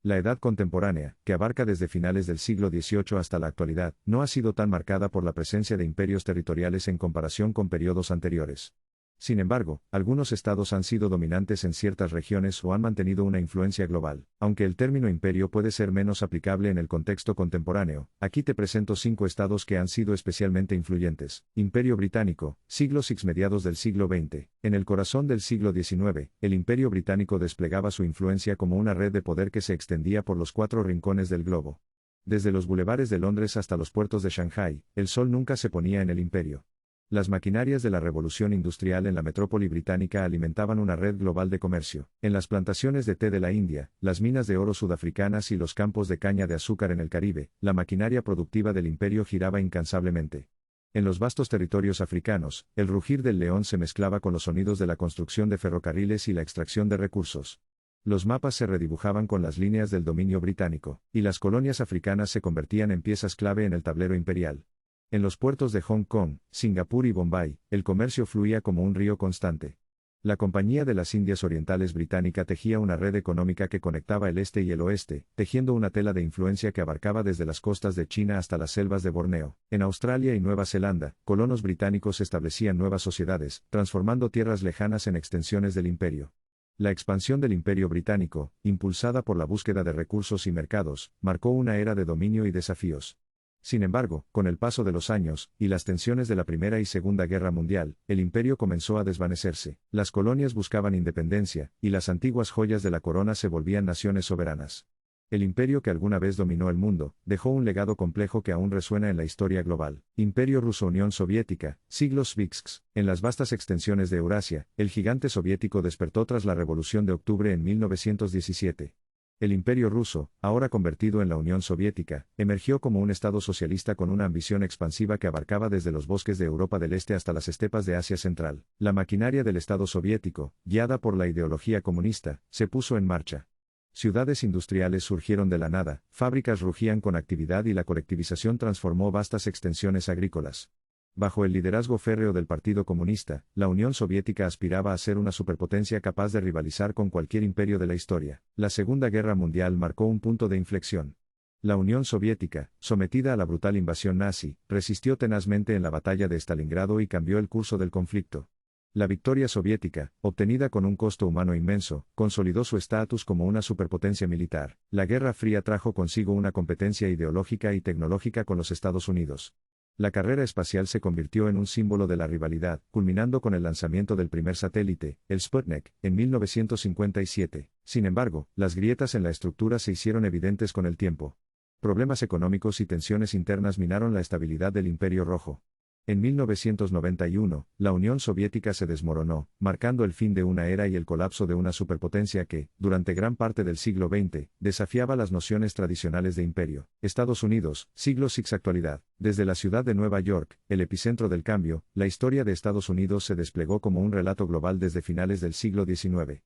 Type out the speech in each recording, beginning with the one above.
La edad contemporánea, que abarca desde finales del siglo XVIII hasta la actualidad, no ha sido tan marcada por la presencia de imperios territoriales en comparación con periodos anteriores. Sin embargo, algunos estados han sido dominantes en ciertas regiones o han mantenido una influencia global. Aunque el término imperio puede ser menos aplicable en el contexto contemporáneo, aquí te presento 5 estados que han sido especialmente influyentes. Imperio Británico, siglo VI mediados del siglo XX. En el corazón del siglo XIX, el Imperio Británico desplegaba su influencia como una red de poder que se extendía por los 4 rincones del globo. Desde los bulevares de Londres hasta los puertos de Shanghái, el sol nunca se ponía en el imperio. Las maquinarias de la revolución industrial en la metrópoli británica alimentaban una red global de comercio. En las plantaciones de té de la India, las minas de oro sudafricanas y los campos de caña de azúcar en el Caribe, la maquinaria productiva del imperio giraba incansablemente. En los vastos territorios africanos, el rugir del león se mezclaba con los sonidos de la construcción de ferrocarriles y la extracción de recursos. Los mapas se redibujaban con las líneas del dominio británico, y las colonias africanas se convertían en piezas clave en el tablero imperial. En los puertos de Hong Kong, Singapur y Bombay, el comercio fluía como un río constante. La Compañía de las Indias Orientales Británica tejía una red económica que conectaba el este y el oeste, tejiendo una tela de influencia que abarcaba desde las costas de China hasta las selvas de Borneo. En Australia y Nueva Zelanda, colonos británicos establecían nuevas sociedades, transformando tierras lejanas en extensiones del imperio. La expansión del Imperio Británico, impulsada por la búsqueda de recursos y mercados, marcó una era de dominio y desafíos. Sin embargo, con el paso de los años, y las tensiones de la Primera y Segunda Guerra Mundial, el imperio comenzó a desvanecerse, las colonias buscaban independencia, y las antiguas joyas de la corona se volvían naciones soberanas. El imperio que alguna vez dominó el mundo, dejó un legado complejo que aún resuena en la historia global. Imperio Ruso-Unión Soviética, siglos VIX. En las vastas extensiones de Eurasia, el gigante soviético despertó tras la Revolución de Octubre en 1917. El Imperio ruso, ahora convertido en la Unión Soviética, emergió como un estado socialista con una ambición expansiva que abarcaba desde los bosques de Europa del Este hasta las estepas de Asia Central. La maquinaria del Estado soviético, guiada por la ideología comunista, se puso en marcha. Ciudades industriales surgieron de la nada, fábricas rugían con actividad y la colectivización transformó vastas extensiones agrícolas. Bajo el liderazgo férreo del Partido Comunista, la Unión Soviética aspiraba a ser una superpotencia capaz de rivalizar con cualquier imperio de la historia. La Segunda Guerra Mundial marcó un punto de inflexión. La Unión Soviética, sometida a la brutal invasión nazi, resistió tenazmente en la batalla de Stalingrado y cambió el curso del conflicto. La victoria soviética, obtenida con un costo humano inmenso, consolidó su estatus como una superpotencia militar. La Guerra Fría trajo consigo una competencia ideológica y tecnológica con los Estados Unidos. La carrera espacial se convirtió en un símbolo de la rivalidad, culminando con el lanzamiento del primer satélite, el Sputnik, en 1957. Sin embargo, las grietas en la estructura se hicieron evidentes con el tiempo. Problemas económicos y tensiones internas minaron la estabilidad del Imperio Rojo. En 1991, la Unión Soviética se desmoronó, marcando el fin de una era y el colapso de una superpotencia que, durante gran parte del siglo XX, desafiaba las nociones tradicionales de imperio. Estados Unidos, siglo VI actualidad. Desde la ciudad de Nueva York, el epicentro del cambio, la historia de Estados Unidos se desplegó como un relato global desde finales del siglo XIX.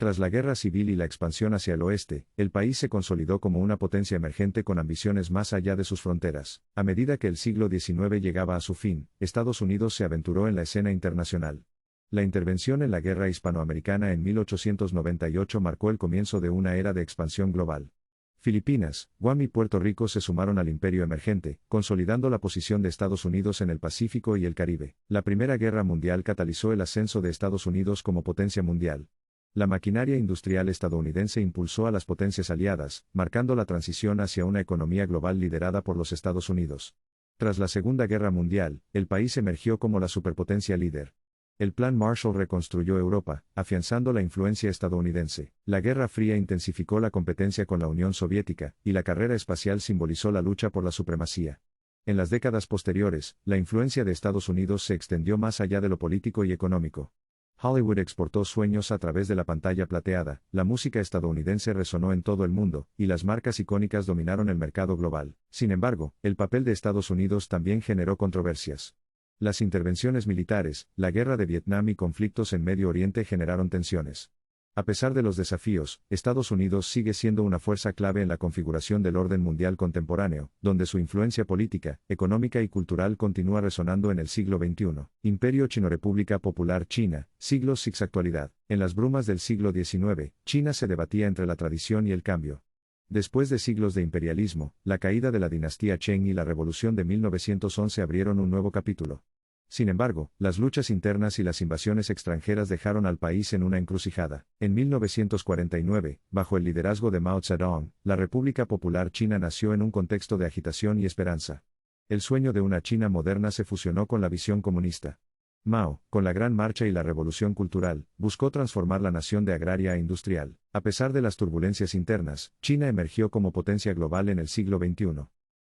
Tras la guerra civil y la expansión hacia el oeste, el país se consolidó como una potencia emergente con ambiciones más allá de sus fronteras. A medida que el siglo XIX llegaba a su fin, Estados Unidos se aventuró en la escena internacional. La intervención en la guerra hispanoamericana en 1898 marcó el comienzo de una era de expansión global. Filipinas, Guam y Puerto Rico se sumaron al imperio emergente, consolidando la posición de Estados Unidos en el Pacífico y el Caribe. La Primera Guerra Mundial catalizó el ascenso de Estados Unidos como potencia mundial. La maquinaria industrial estadounidense impulsó a las potencias aliadas, marcando la transición hacia una economía global liderada por los Estados Unidos. Tras la Segunda Guerra Mundial, el país emergió como la superpotencia líder. El Plan Marshall reconstruyó Europa, afianzando la influencia estadounidense. La Guerra Fría intensificó la competencia con la Unión Soviética, y la carrera espacial simbolizó la lucha por la supremacía. En las décadas posteriores, la influencia de Estados Unidos se extendió más allá de lo político y económico. Hollywood exportó sueños a través de la pantalla plateada, la música estadounidense resonó en todo el mundo, y las marcas icónicas dominaron el mercado global. Sin embargo, el papel de Estados Unidos también generó controversias. Las intervenciones militares, la guerra de Vietnam y conflictos en Medio Oriente generaron tensiones. A pesar de los desafíos, Estados Unidos sigue siendo una fuerza clave en la configuración del orden mundial contemporáneo, donde su influencia política, económica y cultural continúa resonando en el siglo XXI. Imperio Chino República Popular China, siglo VI actualidad. En las brumas del siglo XIX, China se debatía entre la tradición y el cambio. Después de siglos de imperialismo, la caída de la dinastía Cheng y la revolución de 1911 abrieron un nuevo capítulo. Sin embargo, las luchas internas y las invasiones extranjeras dejaron al país en una encrucijada. En 1949, bajo el liderazgo de Mao Zedong, la República Popular China nació en un contexto de agitación y esperanza. El sueño de una China moderna se fusionó con la visión comunista. Mao, con la Gran Marcha y la Revolución Cultural, buscó transformar la nación de agraria a industrial. A pesar de las turbulencias internas, China emergió como potencia global en el siglo XXI.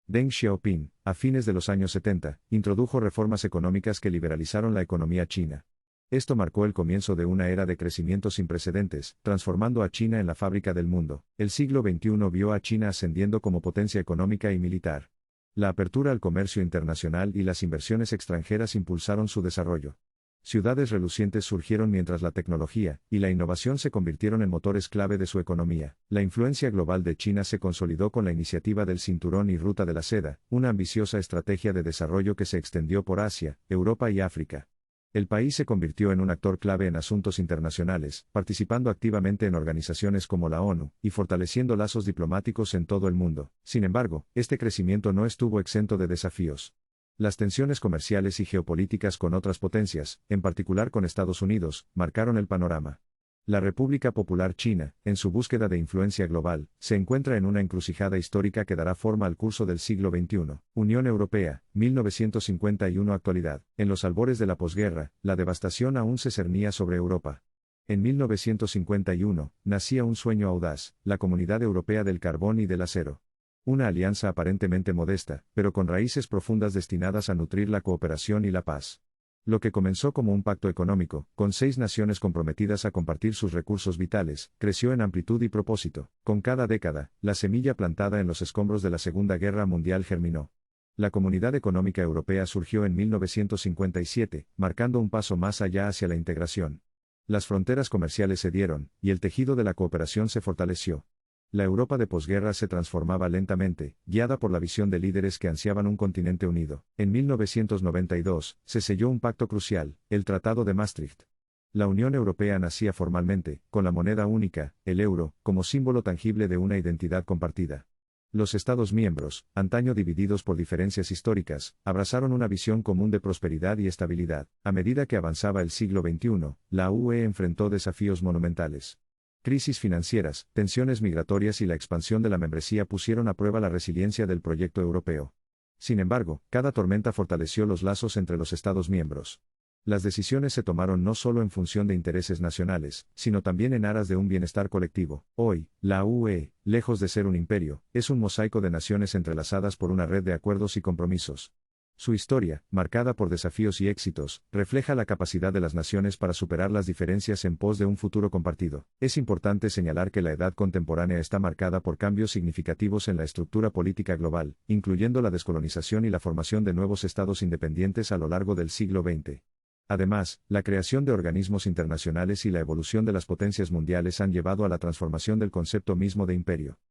Deng Xiaoping, a fines de los años 70, introdujo reformas económicas que liberalizaron la economía china. Esto marcó el comienzo de una era de crecimiento sin precedentes, transformando a China en la fábrica del mundo. El siglo XXI vio a China ascendiendo como potencia económica y militar. La apertura al comercio internacional y las inversiones extranjeras impulsaron su desarrollo. Ciudades relucientes surgieron mientras la tecnología y la innovación se convirtieron en motores clave de su economía. La influencia global de China se consolidó con la iniciativa del Cinturón y Ruta de la Seda, una ambiciosa estrategia de desarrollo que se extendió por Asia, Europa y África. El país se convirtió en un actor clave en asuntos internacionales, participando activamente en organizaciones como la ONU, y fortaleciendo lazos diplomáticos en todo el mundo. Sin embargo, este crecimiento no estuvo exento de desafíos. Las tensiones comerciales y geopolíticas con otras potencias, en particular con Estados Unidos, marcaron el panorama. La República Popular China, en su búsqueda de influencia global, se encuentra en una encrucijada histórica que dará forma al curso del siglo XXI. Unión Europea, 1951 actualidad. En los albores de la posguerra, la devastación aún se cernía sobre Europa. En 1951, nacía un sueño audaz, la Comunidad Europea del Carbón y del Acero. Una alianza aparentemente modesta, pero con raíces profundas destinadas a nutrir la cooperación y la paz. Lo que comenzó como un pacto económico, con 6 naciones comprometidas a compartir sus recursos vitales, creció en amplitud y propósito. Con cada década, la semilla plantada en los escombros de la Segunda Guerra Mundial germinó. La Comunidad Económica Europea surgió en 1957, marcando un paso más allá hacia la integración. Las fronteras comerciales cedieron, y el tejido de la cooperación se fortaleció. La Europa de posguerra se transformaba lentamente, guiada por la visión de líderes que ansiaban un continente unido. En 1992, se selló un pacto crucial, el Tratado de Maastricht. La Unión Europea nacía formalmente, con la moneda única, el euro, como símbolo tangible de una identidad compartida. Los Estados miembros, antaño divididos por diferencias históricas, abrazaron una visión común de prosperidad y estabilidad. A medida que avanzaba el siglo XXI, la UE enfrentó desafíos monumentales. Crisis financieras, tensiones migratorias y la expansión de la membresía pusieron a prueba la resiliencia del proyecto europeo. Sin embargo, cada tormenta fortaleció los lazos entre los Estados miembros. Las decisiones se tomaron no solo en función de intereses nacionales, sino también en aras de un bienestar colectivo. Hoy, la UE, lejos de ser un imperio, es un mosaico de naciones entrelazadas por una red de acuerdos y compromisos. Su historia, marcada por desafíos y éxitos, refleja la capacidad de las naciones para superar las diferencias en pos de un futuro compartido. Es importante señalar que la edad contemporánea está marcada por cambios significativos en la estructura política global, incluyendo la descolonización y la formación de nuevos estados independientes a lo largo del siglo XX. Además, la creación de organismos internacionales y la evolución de las potencias mundiales han llevado a la transformación del concepto mismo de imperio.